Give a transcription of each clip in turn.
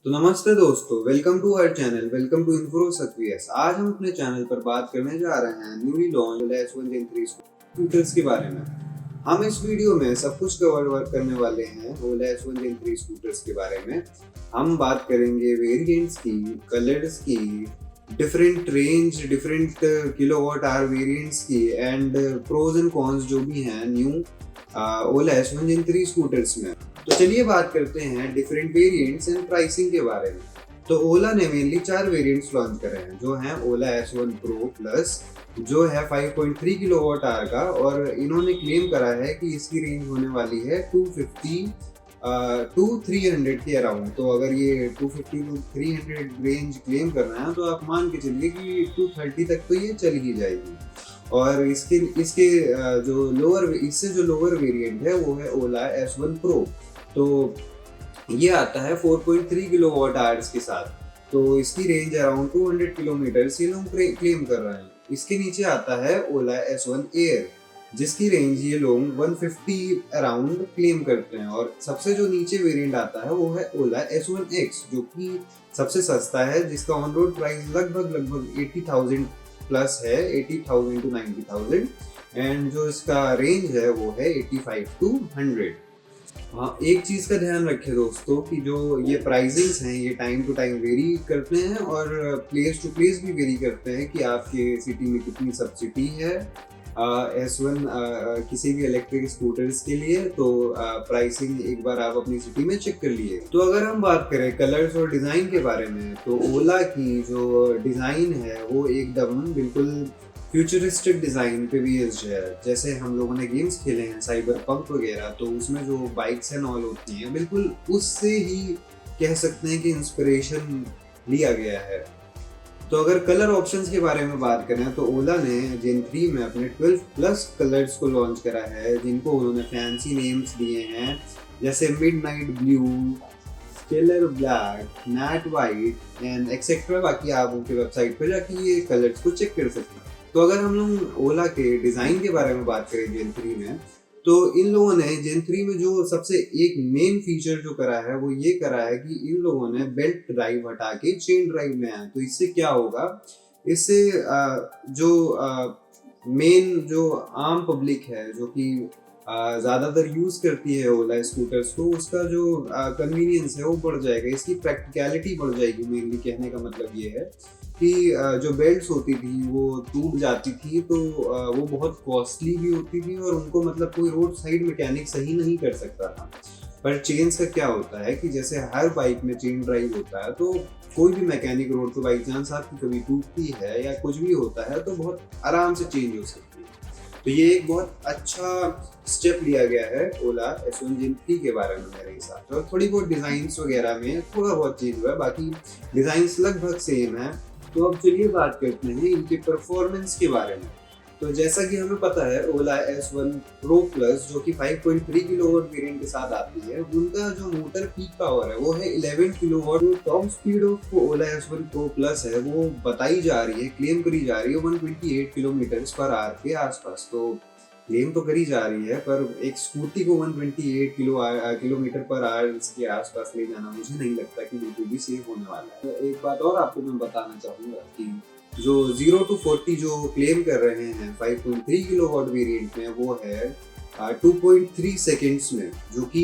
तो नमस्ते दोस्तों, welcome to our channel, welcome to info सक्रियस। आज हम अपने चैनल पर बात करने जा रहे हैं न्यूली लॉन्च ओला S1 Gen 3 स्कूटर्स के बारे में। हम इस वीडियो में सब कुछ कवर करने वाले हैं ओला S1 Gen 3 स्कूटर्स के बारे में। हम बात करेंगे वेरिएंट्स की, कलर्स की, different range, different kilowatt hour variants की एंड प्रोज एंड कॉन्स जो भी हैं न्यू ओला S1 Gen 3 स्कूटर्स में। तो चलिए बात करते हैं डिफरेंट वेरिएंट्स एंड प्राइसिंग के बारे में। तो ओला ने मेनली 4 वेरिएंट्स लॉन्च करे हैं, जो हैं ओला S1 Pro प्लस, जो है 5.3 किलोवाट आवर का, और इन्होंने क्लेम करा है कि इसकी रेंज होने वाली है 250 टू 300 के अराउंड। तो अगर ये 250 टू 300 रेंज क्लेम करना है तो आप मान के चलिए कि 230 तक तो ये चल ही जाएगी। और इसके इसके इससे जो लोअर वेरिएंट है वो है ओला S1 Pro। तो ये आता है 4.3 किलोवाट आवर्स के साथ। तो इसकी रेंज अराउंड 200 किलोमीटर ये लोग क्लेम कर रहे हैं। इसके नीचे आता है ओला S1 Air, जिसकी रेंज ये लोग 150 अराउंड क्लेम करते हैं। और सबसे जो नीचे वेरिएंट आता है वो है ओला S1 X, जो कि सबसे सस्ता है, जिसका ऑन रोड प्राइस लगभग 80,000 प्लस है, 80,000 टू 90,000, एंड जो इसका रेंज है वो है 85 टू 100। हाँ, एक चीज़ का ध्यान रखें दोस्तों कि जो ये प्राइसिंग्स हैं ये टाइम टू टाइम वेरी करते हैं और प्लेस टू प्लेस भी वेरी करते हैं कि आपके सिटी में कितनी सब्सिडी है S1 किसी भी इलेक्ट्रिक स्कूटर्स के लिए। तो प्राइसिंग एक बार आप अपनी सिटी में चेक कर लिए। तो अगर हम बात करें कलर्स और डिज़ाइन के बारे में, तो ओला की जो डिज़ाइन है वो एकदम बिल्कुल फ्यूचरिस्टिक डिज़ाइन पे बेस्ड है। जैसे हम लोगों ने गेम्स खेले हैं साइबर पंक वगैरह, तो उसमें जो बाइक्स एंड ऑल होती हैं बिल्कुल उससे ही कह सकते हैं कि इंस्पिरेशन लिया गया है। तो अगर कलर ऑप्शंस के बारे में बात करें तो ओला ने Gen 3 में अपने 12 प्लस कलर्स को लॉन्च करा है, जिनको उन्होंने फैंसी नेम्स दिए हैं, जैसे midnight blue, stellar black, matte white and etcetera. बाकी आप उनके वेबसाइट पर जाके ये कलर्स को चेक कर सकते हैं। तो अगर हम लोग ओला के डिज़ाइन के बारे में बात करें Gen 3 में, तो इन लोगों ने Gen 3 में जो सबसे एक मेन फीचर जो करा है वो ये करा है कि इन लोगों ने बेल्ट ड्राइव हटा के चेन ड्राइव में आया। तो इससे क्या होगा, इससे जो मेन जो आम पब्लिक है जो कि ज़्यादातर यूज़ करती है ओला स्कूटर्स को, उसका जो कन्वीनियंस है वो बढ़ जाएगा, इसकी प्रैक्टिकलिटी बढ़ जाएगी। मेनली कहने का मतलब ये है कि जो बेल्ट्स होती थी वो टूट जाती थी, तो वो बहुत कॉस्टली भी होती थी और उनको मतलब कोई रोड साइड मैकेनिक सही नहीं कर सकता था। पर चेन्स का क्या होता है कि जैसे हर बाइक में चेन ड्राइव होता है, तो कोई भी मैकेनिक रोड पे बाई चांस आपकी कभी टूटती है या कुछ भी होता है तो बहुत आराम से चेंज हो सकती है। तो ये एक बहुत अच्छा स्टेप लिया गया है ओला S1 Gen 3 के बारे में मेरे हिसाब से। और थोड़ी बहुत डिज़ाइंस वगैरह में थोड़ा बहुत चेंज हुआ है, बाकी डिज़ाइंस लगभग सेम है। तो अब चलिए बात करते हैं इनके परफॉर्मेंस के बारे में। तो जैसा कि हमें पता है ओला S1 Pro प्लस, जो कि 5.3 किलोवाट वेरिएंट के साथ आती है, उनका जो मोटर पीक पावर है वो है 11 किलोवाट। जो top speed of Ola S1 Pro plus है वो बताई जा रही है, क्लेम करी जा रही है 128 किलोमीटर पर आवर के आसपास। तो क्लेम तो करी जा रही है, पर एक स्कूटी को 128 किलोमीटर पर आवर के आसपास ले जाना मुझे नहीं लगता कि बिल्कुल भी सेफ होने वाला है। तो एक बात और आपको मैं बताना चाहूँगा कि जो 0 to 40 जो क्लेम कर रहे हैं 5.3 किलोवाट वेरिएंट में, वो है 2.3 सेकेंड्स में, जो कि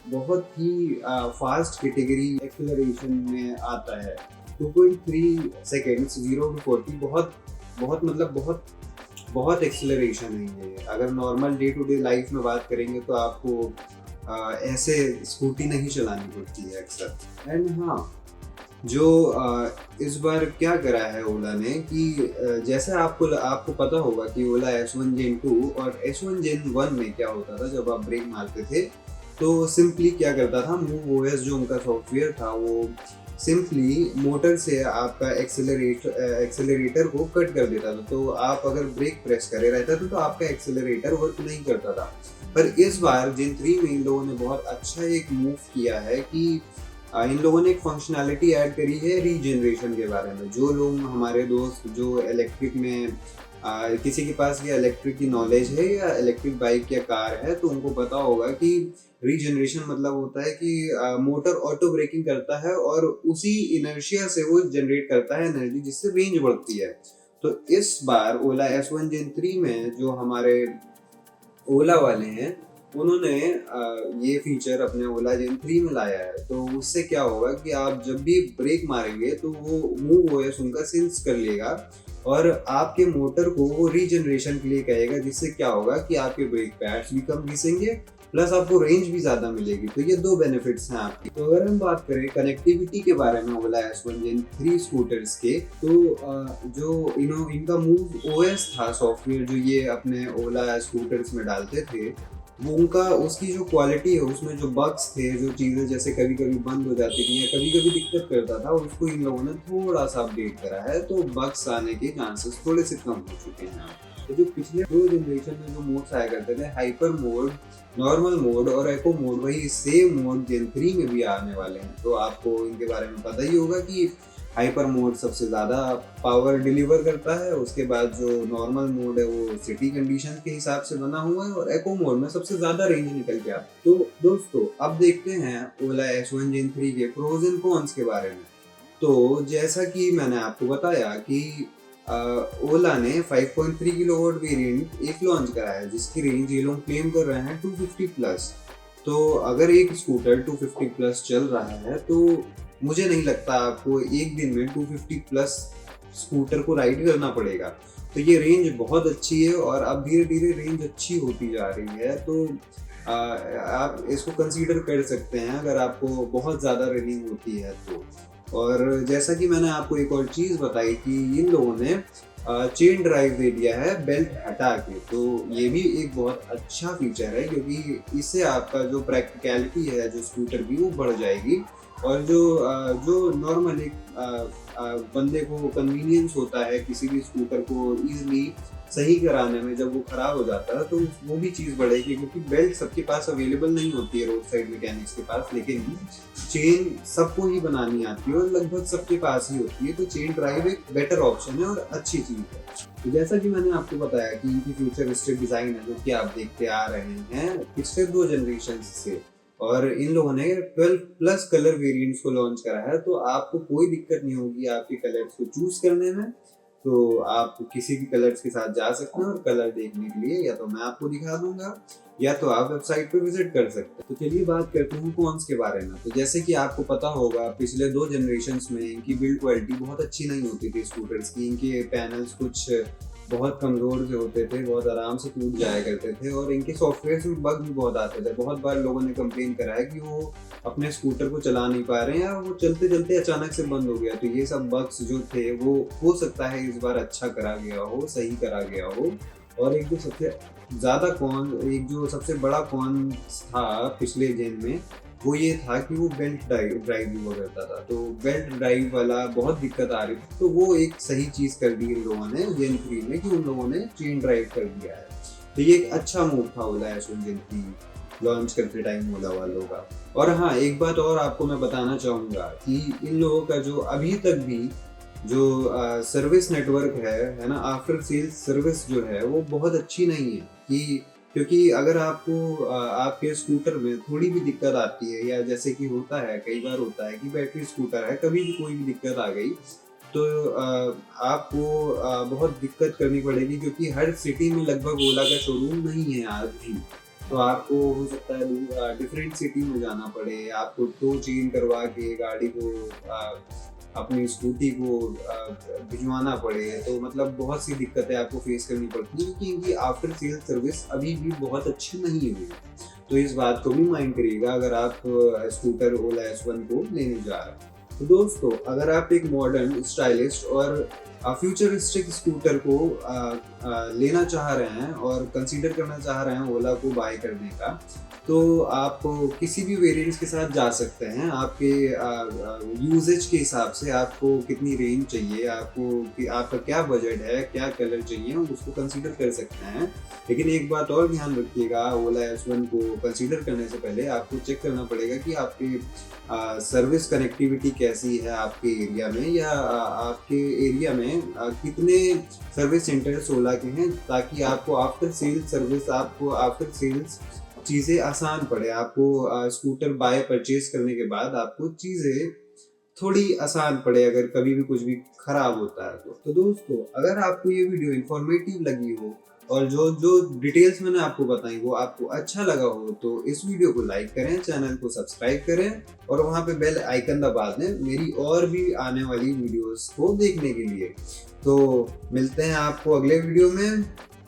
बहुत ही फास्ट कैटेगरी एक्सेलरेशन में आता है। 2.3 सेकेंड्स 0 to 40 बहुत एक्सेलरेशन है ये। अगर normal day to day life में बात करेंगे तो आपको ऐसे स्कूटी नहीं चलानी पड़ती है अक्सर। एंड हाँ, जो इस बार क्या करा है ओला ने कि जैसे आपको पता होगा कि ओला S1 Gen 2 और S1 Gen 1 में क्या होता था, जब आप ब्रेक मारते थे तो सिंपली क्या करता था, MoveOS जो उनका सॉफ्टवेयर था वो सिंपली मोटर से आपका एक्सेलरेटर को कट कर देता था। तो आप अगर ब्रेक प्रेस करे रहते थे तो आपका एक्सेलरेटर वर्क नहीं करता था। पर इस बार Gen 3 में इन लोगों ने बहुत अच्छा एक मूव किया है कि इन लोगों ने एक फंक्शनैलिटी ऐड करी है रीजनरेशन के बारे में। जो लोग हमारे दोस्त जो इलेक्ट्रिक में किसी के पास ये इलेक्ट्रिक की नॉलेज है या इलेक्ट्रिक बाइक या कार है तो उनको पता होगा कि रीजनरेशन मतलब होता है कि मोटर ऑटो ब्रेकिंग करता है और उसी इनर्शिया से वो जनरेट करता है एनर्जी, जिससे रेंज बढ़ती है। तो इस बार ओला S1 Gen 3 में जो हमारे ओला वाले हैं उन्होंने ये फीचर अपने ओला जेन 3 में लाया है। तो उससे क्या होगा कि आप जब भी ब्रेक मारेंगे तो वो मूव ओएस उनका सेंस कर लेगा और आपके मोटर को वो रीजनरेशन के लिए कहेगा, जिससे क्या होगा कि आपके ब्रेक पैड्स भी कम घिसेंगे प्लस आपको रेंज भी ज्यादा मिलेगी। तो ये दो बेनिफिट्स हैं आपकी। तो अगर हम बात करें कनेक्टिविटी के बारे में ओला S1 Gen 3 स्कूटर्स के, तो जो इनका मूव ओएस था सॉफ्टवेयर जो ये अपने ओला स्कूटर्स में डालते थे, वो उनका उसकी जो क्वालिटी है उसमें जो बग्स थे, जो चीज़ें जैसे कभी कभी बंद हो जाती थी या कभी कभी दिक्कत करता था, उसको इन लोगों ने थोड़ा सा अपडेट करा है। तो बग्स आने के चांसेस थोड़े से कम हो चुके हैं। तो जो पिछले दो जनरेशन में जो मोड्स आया करते थे, हाइपर मोड, नॉर्मल मोड और एको मोड, वही सेम मोड जेन 3 में भी आने वाले हैं। तो आपको इनके बारे में पता ही होगा कि हाइपर मोड सबसे ज़्यादा पावर डिलीवर करता है, उसके बाद जो नॉर्मल मोड है वो सिटी कंडीशन के हिसाब से बना हुआ है और एको मोड में सबसे ज़्यादा रेंज निकल के आता है। तो दोस्तों अब देखते हैं ओला S1 Gen 3 के प्रोज एंड कॉन्स के बारे में। तो जैसा कि मैंने आपको बताया कि ओला ने 5.3 किलोवाट वेरिएंट एक लॉन्च कराया है, जिसकी रेंज ये लोग क्लेम कर रहे हैं 250 प्लस। तो अगर एक स्कूटर 250 प्लस चल रहा है तो मुझे नहीं लगता आपको एक दिन में 250 प्लस स्कूटर को राइड करना पड़ेगा। तो ये रेंज बहुत अच्छी है और अब धीरे धीरे रेंज अच्छी होती जा रही है। तो आप इसको कंसीडर कर सकते हैं अगर आपको बहुत ज़्यादा रनिंग होती है तो। और जैसा कि मैंने आपको एक और चीज़ बताई कि इन लोगों ने चेन ड्राइव दे दिया है बेल्ट हटा के। तो ये भी एक बहुत अच्छा फीचर है, क्योंकि इससे आपका जो प्रैक्टिकलिटी है जो स्कूटर की वो बढ़ जाएगी और जो नॉर्मल एक बंदे को कन्वीनियंस होता है किसी भी स्कूटर को इजीली सही कराने में जब वो खराब हो जाता है, तो वो भी चीज़ बढ़ेगी। क्योंकि बेल्ट सबके पास अवेलेबल नहीं होती है रोड साइड मैकेनिक्स के पास, लेकिन चेन सबको ही बनानी आती है और लगभग सबके पास ही होती है। तो चेन ड्राइव एक बेटर ऑप्शन है और अच्छी चीज़ है। तो जैसा कि मैंने आपको बताया कि इनकी फ्यूचरिस्टिक डिज़ाइन है जो कि आप देखते आ रहे हैं पिछले दो जनरेशन से, और इन लोगों ने 12 प्लस कलर वेरिएंट्स को लॉन्च करा है। तो आपको कोई दिक्कत नहीं होगी आपके कलर्स को चूज करने में। तो आप किसी भी कलर्स के साथ जा सकते हैं और कलर देखने के लिए या तो मैं आपको दिखा दूंगा या तो आप वेबसाइट पे विजिट कर सकते हैं। तो चलिए बात करते हैं कॉन्स के बारे में। तो जैसे कि आपको पता होगा पिछले दो जनरेशन्स में इनकी बिल्ड क्वालिटी बहुत अच्छी नहीं होती थी स्कूटर्स की। इनके पैनल्स कुछ बहुत कमज़ोर से होते थे, बहुत आराम से टूट जाया करते थे और इनके सॉफ्टवेयर में बग भी बहुत आते थे। बहुत बार लोगों ने कंप्लेन करा है कि वो अपने स्कूटर को चला नहीं पा रहे हैं या वो चलते चलते अचानक से बंद हो गया। तो ये सब बग्स जो थे वो हो सकता है इस बार अच्छा करा गया हो, सही करा गया हो। और एक जो सबसे ज़्यादा एक जो सबसे बड़ा कॉन था पिछले जेन में वो ये था कि वो बेल्ट ड्राइव हुआ करता था। तो बेल्ट ड्राइव वाला बहुत दिक्कत आ रही थी। तो वो एक सही चीज़ कर दी इन लोगों ने जेन 3 में कि उन लोगों ने चेन ड्राइव कर दिया है। तो ये एक अच्छा मूव था ओला S1 Gen 3 लॉन्च करते टाइम ओला वालों का। और हाँ, एक बात और आपको मैं बताना चाहूँगा कि इन लोगों का जो अभी तक भी जो सर्विस नेटवर्क है ना, आफ्टर सेल्स सर्विस जो है वो बहुत अच्छी नहीं है। क्योंकि अगर आपको आपके स्कूटर में थोड़ी भी दिक्कत आती है या जैसे कि होता है कई बार होता है कि बैटरी स्कूटर है, कभी भी कोई भी दिक्कत आ गई तो आपको बहुत दिक्कत करनी पड़ेगी, क्योंकि हर सिटी में लगभग ओला का शोरूम नहीं है आज भी। तो आपको हो सकता है डिफरेंट सिटी में जाना पड़े, आपको टो चेंज करवा के गाड़ी को अपनी स्कूटी को भिजवाना पड़े। तो मतलब बहुत सी दिक्कतें आपको फेस करनी पड़ती है क्योंकि इनकी आफ्टर सेल सर्विस अभी भी बहुत अच्छी नहीं हुई। तो इस बात को भी माइंड करिएगा अगर आप स्कूटर ओला S1 को लेने जा रहे हैं। तो दोस्तों, अगर आप एक मॉडर्न, स्टाइलिश और फ्यूचरिस्टिक स्कूटर को लेना चाह रहे हैं और कंसीडर करना चाह रहे हैं ओला को बाय करने का, तो आप किसी भी वेरिएंट्स के साथ जा सकते हैं। आपके यूजेज के हिसाब से आपको कितनी रेंज चाहिए, आपको कि आपका क्या बजट है, क्या कलर चाहिए, उसको कंसीडर कर सकते हैं। लेकिन एक बात और ध्यान रखिएगा, ओला S1 को कंसीडर करने से पहले आपको चेक करना पड़ेगा कि आपकी सर्विस कनेक्टिविटी कैसी है आपके एरिया में, या आपके एरिया में कितने सर्विस सेंटर्स ओला के हैं, ताकि आपको आफ्टर सेल्स चीज़ें आसान पड़े। आपको स्कूटर बाय परचेज करने के बाद आपको चीज़ें थोड़ी आसान पड़े अगर कभी भी कुछ भी खराब होता है तो दोस्तों, अगर आपको ये वीडियो इंफॉर्मेटिव लगी हो और जो जो डिटेल्स मैंने आपको बताई वो आपको अच्छा लगा हो, तो इस वीडियो को लाइक करें, चैनल को सब्सक्राइब करें और वहाँ पे बेल आइकन दबा दें मेरी और भी आने वाली वीडियोस को देखने के लिए। तो मिलते हैं आपको अगले वीडियो में।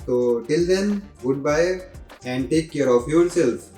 तो till then, goodbye and take care of yourself.